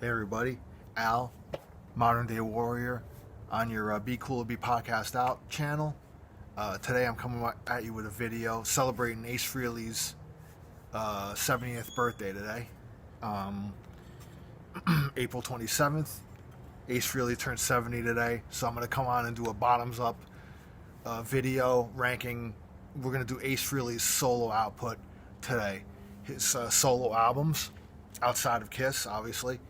Hey everybody, Al, Modern Day Warrior, on your Be Cool to Be Podcast Out channel. Today I'm coming at you with a video celebrating Ace Frehley's 70th birthday today, April 27th. Ace Frehley turned 70 today, so I'm going to come on and do a bottoms up video ranking. We're going to do Ace Frehley's solo output today, his solo albums outside of Kiss, obviously.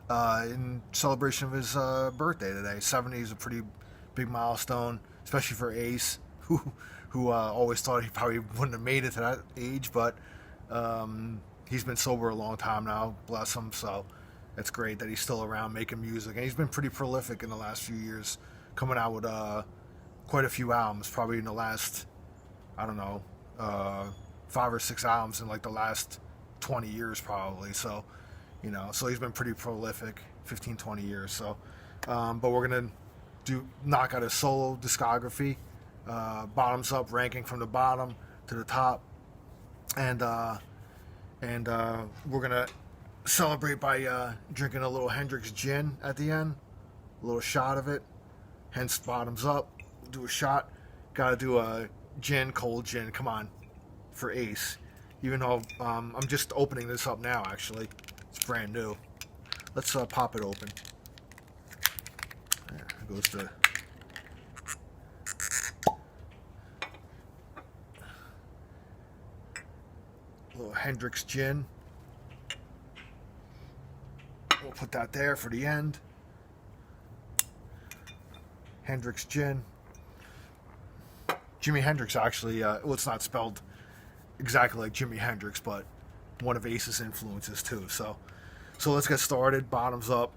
In celebration of his birthday today. 70 is a pretty big milestone, especially for Ace, who always thought he probably wouldn't have made it to that age, but he's been sober a long time now, bless him, so it's great that he's still around making music. And he's been pretty prolific in the last few years, coming out with quite a few albums, probably in the last, I don't know, 5 or 6 albums in like the last 20 years probably. So, so he's been pretty prolific, 15, 20 years. So, but we're going to knock out his solo discography, bottoms up, ranking from the bottom to the top. And we're going to celebrate by drinking a little Hendrix gin at the end, a little shot of it, hence bottoms up. Do a shot. Got to do a gin, cold gin, come on, for Ace. Even though I'm just opening this up now, actually. It's brand new. Let's pop it open. There goes the... little Hendrix gin. We'll put that there for the end. Hendrix gin. Jimi Hendrix, actually, well, it's not spelled exactly like Jimi Hendrix, but one of Ace's influences too. So let's get started. Bottoms up.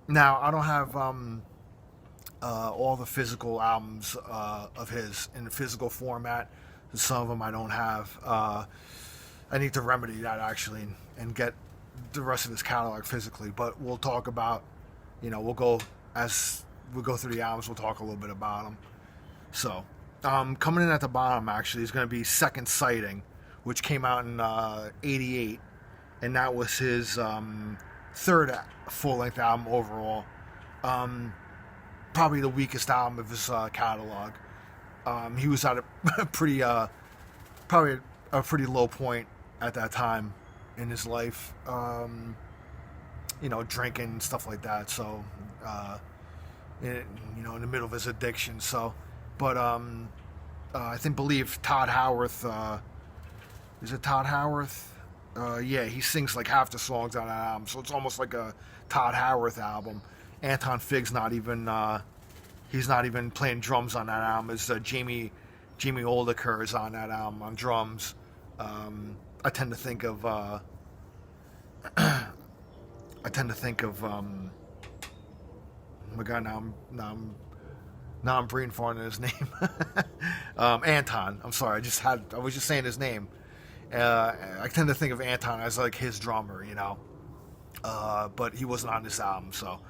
Now, I don't have all the physical albums of his in the physical format. Some of them I don't have. I need to remedy that, actually, and get the rest of his catalog physically. But we'll talk about, we'll go through the albums. We'll talk a little bit about them. So, coming in at the bottom, actually, is going to be Second Sighting, which came out in '88, and that was his third full-length album overall. Probably the weakest album of his catalog. He was at a pretty, probably a pretty low point at that time in his life. Drinking and stuff like that. So, in the middle of his addiction. So. But I believe Todd Howarth, is it Todd Howarth? Yeah, he sings like half the songs on that album, so it's almost like a Todd Howarth album. Anton Figg's he's not even playing drums on that album. It's Jamie Oldaker is on that album on drums. I tend to think of oh my God, now I'm brain farting his name. Anton. I'm sorry. I was just saying his name. I tend to think of Anton as like his drummer, but he wasn't on this album. So,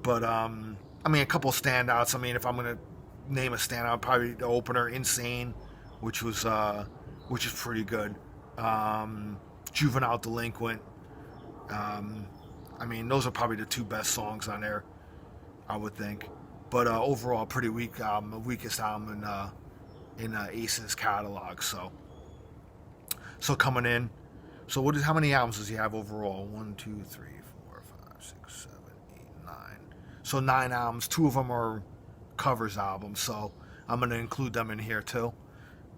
but a couple of standouts. If I'm gonna name a standout, probably the opener, Insane, which is pretty good. Juvenile Delinquent. Those are probably the 2 best songs on there, I would think. But overall, pretty weak album, the weakest album in Ace's catalog. So coming in. So how many albums does he have overall? 1, 2, 3, 4, 5, 6, 7, 8, 9. So 9 albums. 2 of them are covers albums. So I'm going to include them in here too.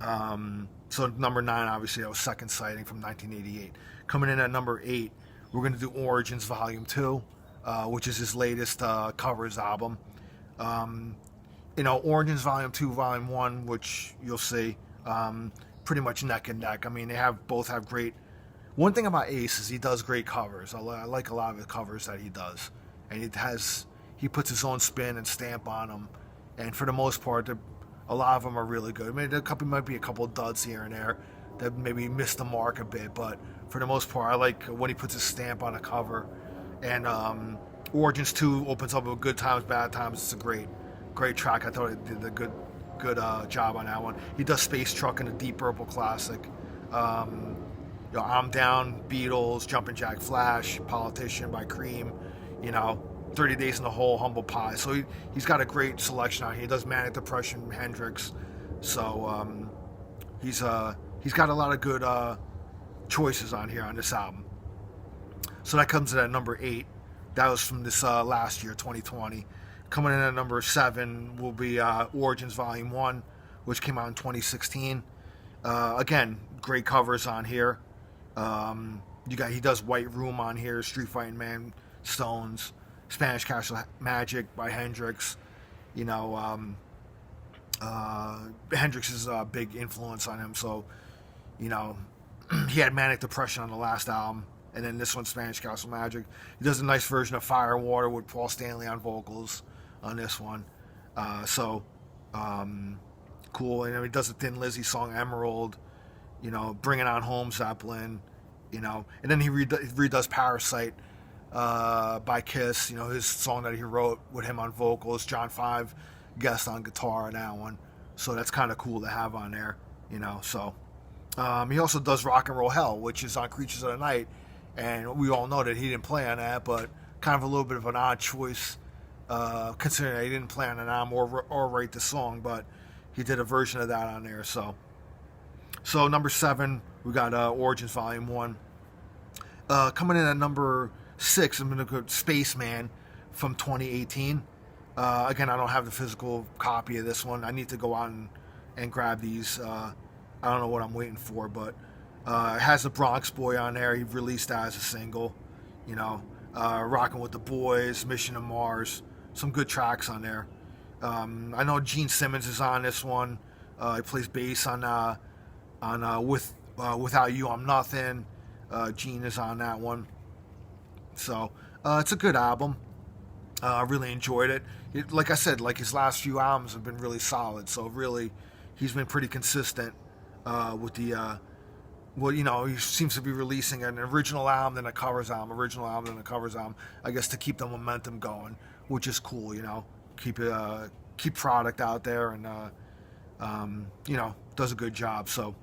So number 9, obviously, that was Second Sighting from 1988. Coming in at number 8, we're going to do Origins Volume 2, which is his latest covers album. Origins Volume 2, Volume 1, which you'll see, pretty much neck and neck. They both have great... One thing about Ace is he does great covers. I like a lot of the covers that he does. And he puts his own spin and stamp on them. And for the most part, a lot of them are really good. Might be a couple of duds here and there that maybe missed the mark a bit. But for the most part, I like when he puts his stamp on a cover. And Origins 2 opens up with Good Times, Bad Times. It's a great track. I thought it did a good job on that one. He does Space Truck in a Deep Purple classic. I'm Down, Beatles, Jumpin' Jack Flash, Politician by Cream, 30 Days in the Hole, Humble Pie. So he's got a great selection on here. He does Manic Depression, Hendrix. So he's got a lot of good choices on here on this album. So that comes in at number 8. That was from this last year, 2020. Coming in at number 7 will be Origins Volume 1, which came out in 2016. Again, great covers on here. He does White Room on here, Street Fighting Man, Stones, Spanish Castle Magic by Hendrix. Hendrix is a big influence on him, so he had Manic Depression on the last album, and then this one's Spanish Castle Magic. He does a nice version of Fire and Water with Paul Stanley on vocals on this one. Cool. And he does a Thin Lizzy song, Emerald, Bring It On Home, Zeppelin, and then he redoes Parasite by Kiss, his song that he wrote with him on vocals. John 5 guest on guitar on that one. So that's kind of cool to have on there, so. He also does Rock and Roll Hell, which is on Creatures of the Night, and we all know that he didn't play on that, but kind of a little bit of an odd choice, considering that he didn't play on an album or write the song, but he did a version of that on there. So number 7, we got Origins Volume 1. Coming in at number 6, I'm going to go Spaceman from 2018. Again, I don't have the physical copy of this one. I need to go out and grab these. I don't know what I'm waiting for, but it has the Bronx Boy on there. He released that as a single. Rockin' with the Boys, Mission to Mars. Some good tracks on there. I know Gene Simmons is on this one. He plays bass on Without You I'm Nothing. Gene is on that one. So it's a good album. I really enjoyed it. Like I said, his last few albums have been really solid. So really, he's been pretty consistent with the. He seems to be releasing an original album, then a covers album, original album, then a covers album. I guess to keep the momentum going, which is cool. Keep product out there, and does a good job. So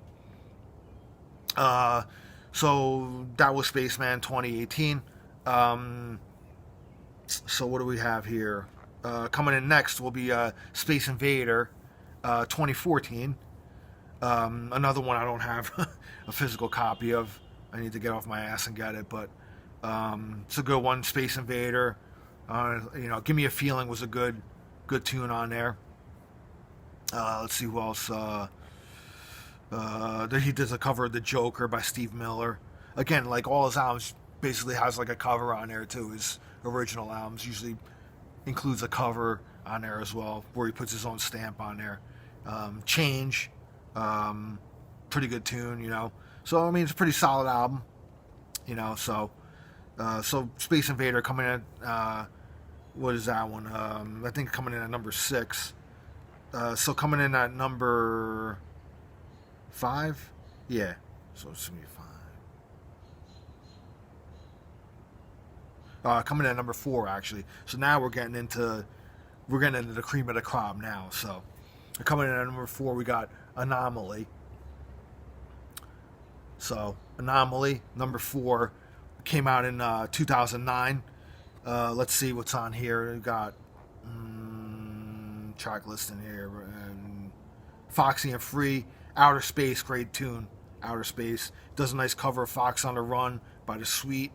that was Spaceman 2018. So what do we have here? Coming in next will be Space Invader 2014. Another one I don't have a physical copy of. I need to get off my ass and get it, but it's a good one. Space Invader. Give Me a Feeling was a good tune on there. Let's see who else. He does a cover of The Joker by Steve Miller. Again, like all his albums basically has like a cover on there too. His original albums usually includes a cover on there as well, where he puts his own stamp on there. Change, pretty good tune, So I mean, it's a pretty solid album, So Space Invader coming in. What is that one? I think coming in at number 6. So coming in at number 5, yeah. So it's gonna be 5. Coming in at number 4 actually. So now we're getting into the cream of the crop now. So coming in at number 4, we got Anomaly. So Anomaly, number 4, came out in 2009. Let's see what's on here. We got track list in here. Foxy and Free, Outer Space, great tune. Outer Space does a nice cover of Fox on the Run by The Sweet.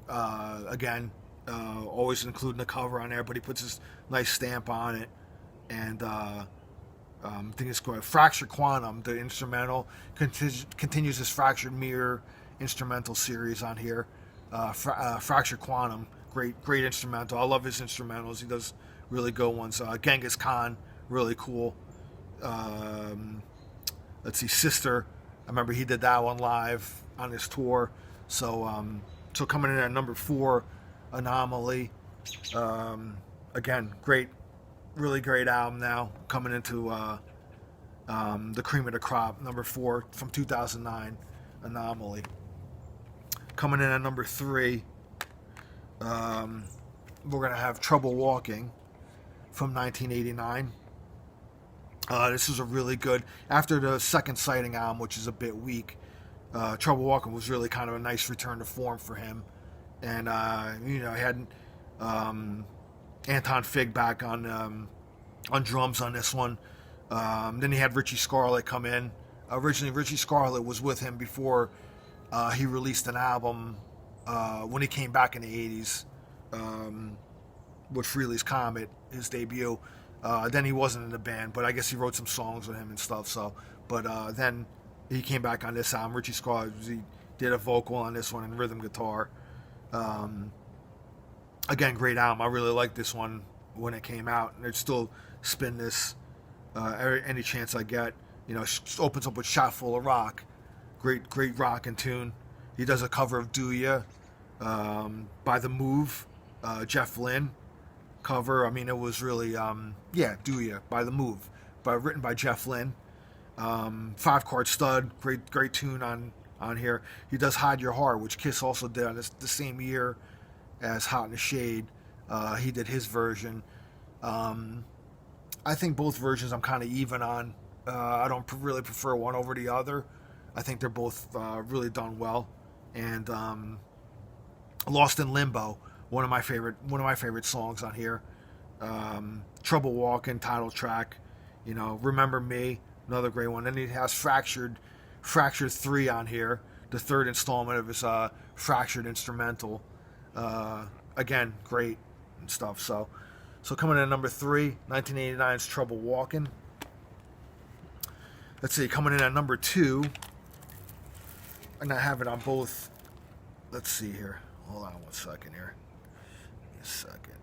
Again, always including the cover on there, but he puts his nice stamp on it. And I think it's called Fractured Quantum, the instrumental. Continues this Fractured Mirror instrumental series on here. Fractured Quantum, great instrumental. I love his instrumentals. He does really good ones. Genghis Khan, really cool. Let's see, Sister. I remember he did that one live on his tour. So coming in at number 4, Anomaly. Again, really great album now. Coming into the cream of the crop, number 4 from 2009, Anomaly. Coming in at number 3, we're going to have Trouble Walking from 1989. This is a really good, after the Second Sighting album, which is a bit weak, Trouble Walking was really kind of a nice return to form for him. And, he had Anton Fig back on drums on this one. Then he had Richie Scarlett come in. Originally, Richie Scarlett was with him before he released an album when he came back in the 80s with Frehley's Comet, his debut. Then he wasn't in the band, but I guess he wrote some songs with him and stuff. But then he came back on this album. Richie Scarlett, he did a vocal on this one and rhythm guitar. Again, great album. I really liked this one when it came out, and I'd still spin this any chance I get. Opens up with Shot Full of Rock. Great rockin' tune. He does a cover of Do Ya by The Move, Jeff Lynne cover. I mean, it was really, Do Ya by The Move, written by Jeff Lynne. 5-Card Stud, great tune on here. He does Hide Your Heart, which Kiss also did on the same year as Hot in the Shade. He did his version. I think both versions I'm kind of even on. I don't really prefer one over the other. I think they're both really done well. And Lost in Limbo, one of my favorite songs on here. Trouble Walking, title track. Remember Me, another great one. Then he has Fractured 3 on here, the third installment of his Fractured instrumental. Again, great and stuff. So coming in at number 3, 1989's Trouble Walking. Let's see, coming in at number 2, and I have it on both. Let's see here. Hold on 1 second here. Give me a second.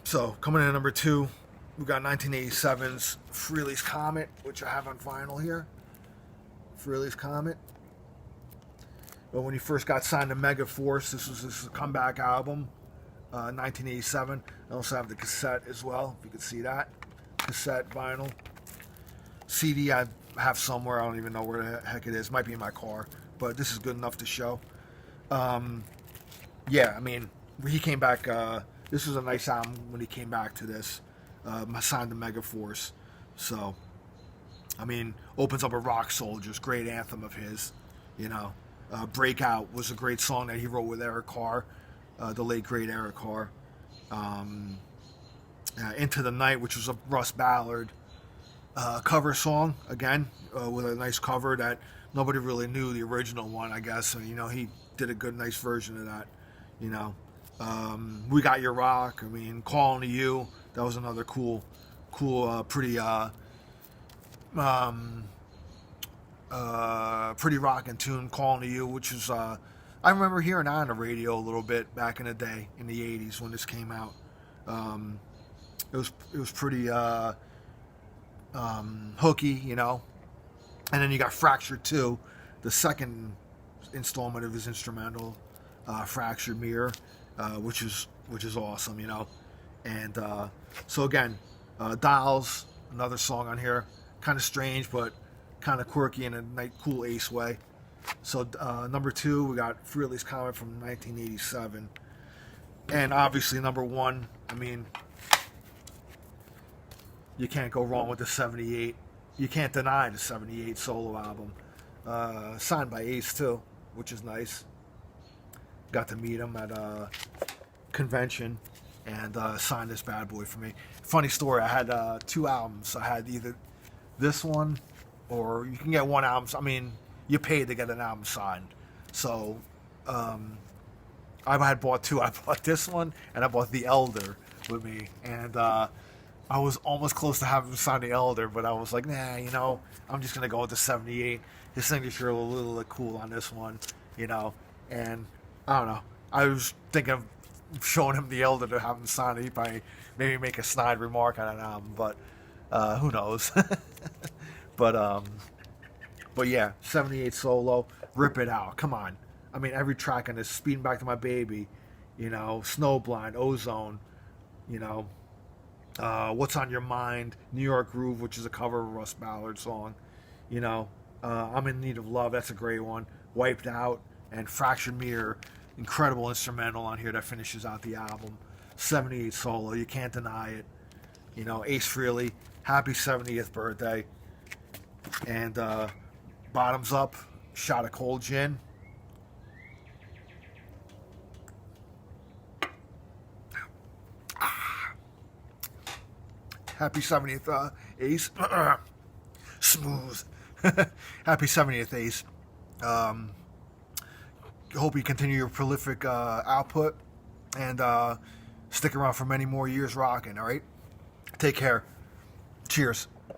So, coming in at number 2, we got 1987's Frehley's Comet, which I have on vinyl here. Frehley's Comet. But when he first got signed to Megaforce, this was his comeback album, 1987. I also have the cassette as well, if you can see that. Cassette, vinyl. CD I have somewhere, I don't even know where the heck it is. Might be in my car, but this is good enough to show. I mean, he came back, this was a nice album when he came back to this, signed to Megaforce. So, I mean, opens up a Rock Soldiers, great anthem of his, Breakout was a great song that he wrote with Eric Carr, the late great Eric Carr. Into the Night, which was a Russ Ballard cover song, again, with a nice cover that nobody really knew the original one, I guess. So, he did a nice version of that, We Got Your Rock, I mean, Calling to You, that was another cool, pretty pretty rockin' tune, Calling to You, which is I remember hearing that on the radio a little bit back in the day in the 80s when this came out. It was pretty hooky, And then you got Fractured 2, the second installment of his instrumental, Fractured Mirror, which is awesome, And so again, Dolls, another song on here, kind of strange but kind of quirky in a nice, cool Ace way. So number 2, we got Frehley's Comet from 1987, and obviously number 1. I mean, you can't go wrong with the 78. You can't deny the 78 solo album, signed by Ace too, which is nice. Got to meet him at a convention and signed this bad boy for me. Funny story, I had 2 albums. I had either this one, or you can get one album. I mean, you paid to get an album signed. So I had bought 2. I bought this one, and I bought The Elder with me. And I was almost close to having him sign The Elder, but I was like, nah, I'm just going to go with the 78. His signature a little cool on this one, And I don't know. I was thinking of showing him The Elder to have him sign it. He probably maybe make a snide remark on an album, but who knows? But yeah, 78 solo, rip it out. Come on. I mean, every track on this, Speeding Back to My Baby, Snowblind, Ozone, What's on Your Mind, New York Groove, which is a cover of a Russ Ballard song, I'm in Need of Love, that's a great one, Wiped Out, and Fractured Mirror, incredible instrumental on here that finishes out the album. 78 solo, you can't deny it. Ace Frehley happy 70th birthday. And bottoms up, shot of cold gin. Happy 70th, Ace. Smooth. Happy 70th, Ace. Hope you continue your prolific output and stick around for many more years rocking, all right? Take care. Cheers.